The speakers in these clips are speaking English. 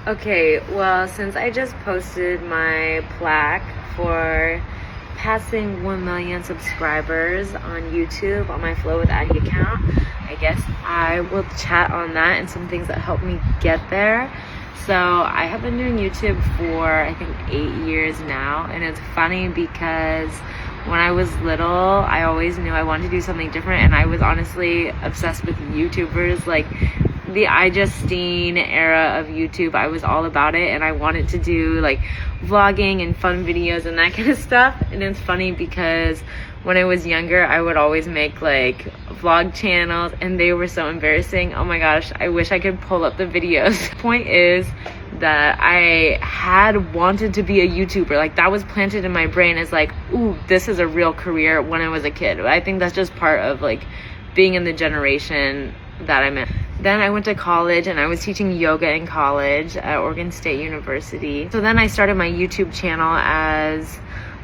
Okay, well, since I just posted my plaque for passing 1 million subscribers on YouTube on my Flow with Addie account, I guess I will chat on that and some things that helped me get there. So I have been doing YouTube for I think 8 years now, and it's funny because when I was little, I always knew I wanted to do something different, and I was honestly obsessed with YouTubers. Like the iJustine era of YouTube, I was all about it, and I wanted to do like vlogging and fun videos and that kind of stuff. And it's funny because when I was younger, I would always make like vlog channels, and they were so embarrassing. Oh my gosh, I wish I could pull up the videos. Point is that I had wanted to be a YouTuber. Like that was planted in my brain as like, ooh, this is a real career when I was a kid. I think that's just part of like being in the generation that I'm in. Then I went to college and I was teaching yoga in college at Oregon State University. So then I started my YouTube channel as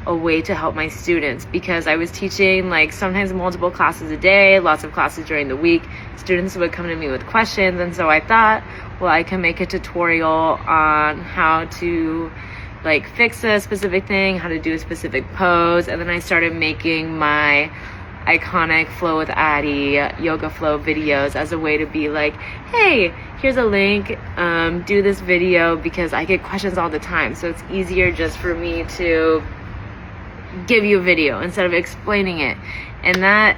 a way to help my students, because I was teaching like sometimes multiple classes a day, lots of classes during the week. Students would come to me with questions, and so I thought, well, I can make a tutorial on how to like fix a specific thing, how to do a specific pose. And then I started making my iconic Flow with Addie yoga flow videos as a way to be like, hey, here's a link, do this video, because I get questions all the time. So it's easier just for me to give you a video instead of explaining it. And that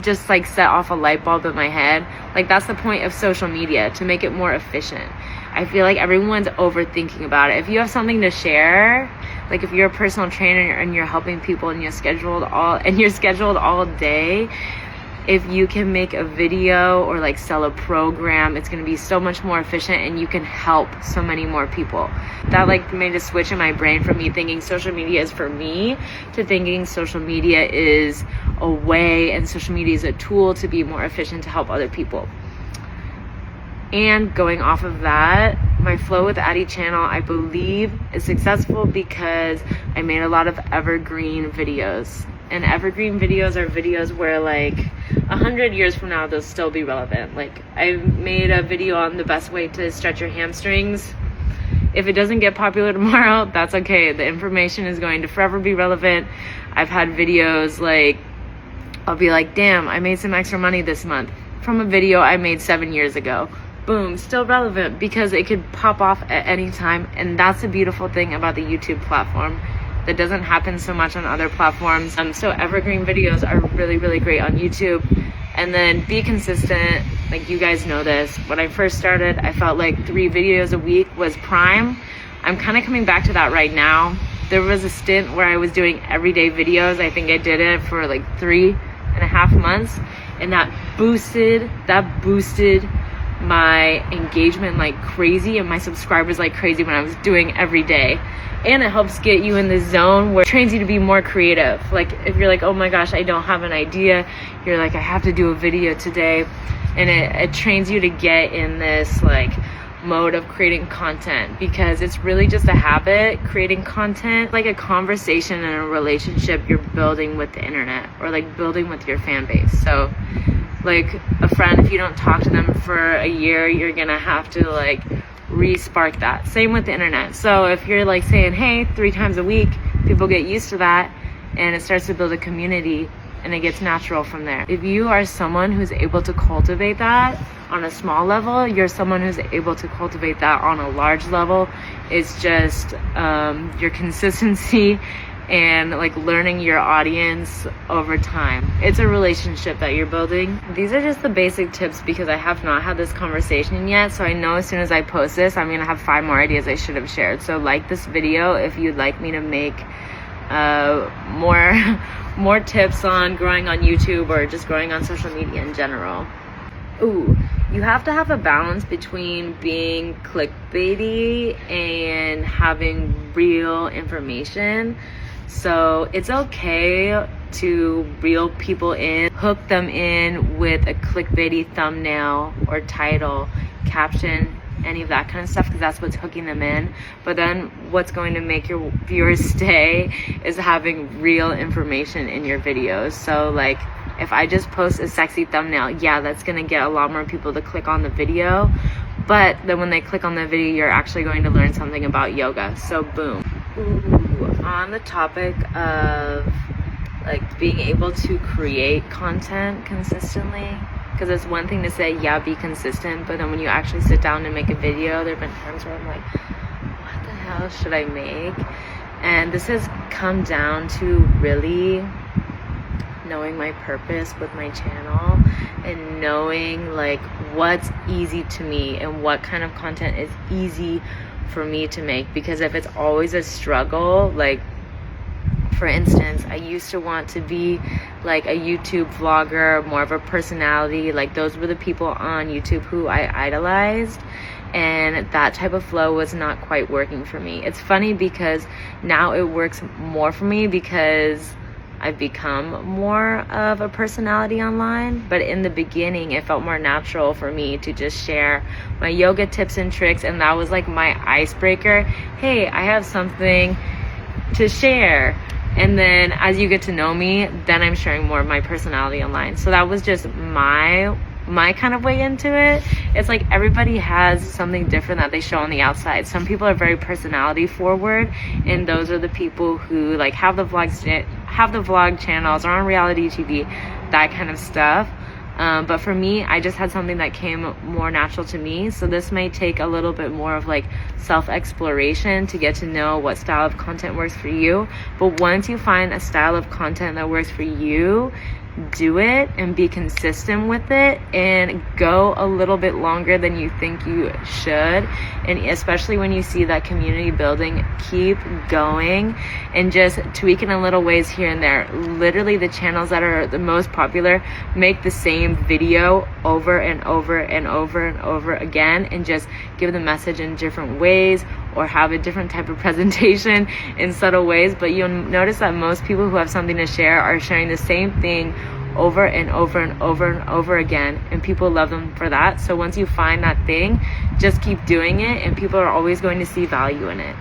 just like set off a light bulb in my head. Like that's the point of social media, to make it more efficient. I feel like everyone's overthinking about it. If you have something to share, like if you're a personal trainer and you're helping people and you're scheduled all day, if you can make a video or like sell a program, it's going to be so much more efficient, and you can help so many more people. That like made a switch in my brain from me thinking social media is for me to thinking social media is a way and social media is a tool to be more efficient to help other people. And going off of that, my Flow with Addie channel, I believe, is successful because I made a lot of evergreen videos. And evergreen videos are videos where like 100 years from now, they'll still be relevant. Like I made a video on the best way to stretch your hamstrings. If it doesn't get popular tomorrow, that's okay. The information is going to forever be relevant. I've had videos like, I'll be like, damn, I made some extra money this month from a video I made 7 years ago. Boom, still relevant because it could pop off at any time. And that's the beautiful thing about the YouTube platform that doesn't happen so much on other platforms. So evergreen videos are really, really great on YouTube. And then be consistent. Like you guys know this. When I first started, I felt like 3 videos a week was prime. I'm kind of coming back to that right now. There was a stint where I was doing everyday videos. I think I did it for like 3.5 months. And that boosted my engagement like crazy and my subscribers like crazy when I was doing every day. And it helps get you in the zone where it trains you to be more creative. Like if you're like, oh my gosh, I don't have an idea, you're like, I have to do a video today. And it trains you to get in this like mode of creating content, because it's really just a habit. Creating content like a conversation and a relationship you're building with the internet, or like building with your fan base. So like a friend, if you don't talk to them for a year, you're gonna have to like re-spark that. Same with the internet. So if you're like saying, hey, 3 times a week, people get used to that, and it starts to build a community, and it gets natural from there. If you are someone who's able to cultivate that on a small level, you're someone who's able to cultivate that on a large level. It's just your consistency and like learning your audience over time. It's a relationship that you're building. These are just the basic tips because I have not had this conversation yet. So I know as soon as I post this, I'm gonna have 5 more ideas I should have shared. So like this video if you'd like me to make more tips on growing on YouTube or just growing on social media in general. Ooh, you have to have a balance between being clickbaity and having real information. So it's okay to reel people in, hook them in with a clickbaity thumbnail or title, caption, any of that kind of stuff, because that's what's hooking them in. But then what's going to make your viewers stay is having real information in your videos. So like if I just post a sexy thumbnail, yeah, that's gonna get a lot more people to click on the video, but then when they click on the video, you're actually going to learn something about yoga. So boom. Ooh, on the topic of like being able to create content consistently, because it's one thing to say, yeah, be consistent, but then when you actually sit down and make a video, there have been times where I'm like, what the hell should I make? And this has come down to really knowing my purpose with my channel and knowing like what's easy to me and what kind of content is easy for me to make. Because if it's always a struggle, like for instance, I used to want to be like a YouTube vlogger, more of a personality. Like those were the people on YouTube who I idolized, and that type of flow was not quite working for me. It's funny because now it works more for me because I've become more of a personality online, but in the beginning it felt more natural for me to just share my yoga tips and tricks, and that was like my icebreaker. Hey, I have something to share. And then as you get to know me, then I'm sharing more of my personality online. So that was just my kind of way into it. It's like everybody has something different that they show on the outside. Some people are very personality forward, and those are the people who like have the vlog channels, or on reality TV, that kind of stuff. But for me, I just had something that came more natural to me. So this may take a little bit more of like self-exploration to get to know what style of content works for you. But once you find a style of content that works for you, do it and be consistent with it, and go a little bit longer than you think you should. And especially when you see that community building, keep going and just tweak it in little ways here and there. Literally the channels that are the most popular make the same video over and over and over and over again, and just give the message in different ways or have a different type of presentation in subtle ways. But you'll notice that most people who have something to share are sharing the same thing over and over and over and over again, and people love them for that. So once you find that thing, just keep doing it, and people are always going to see value in it.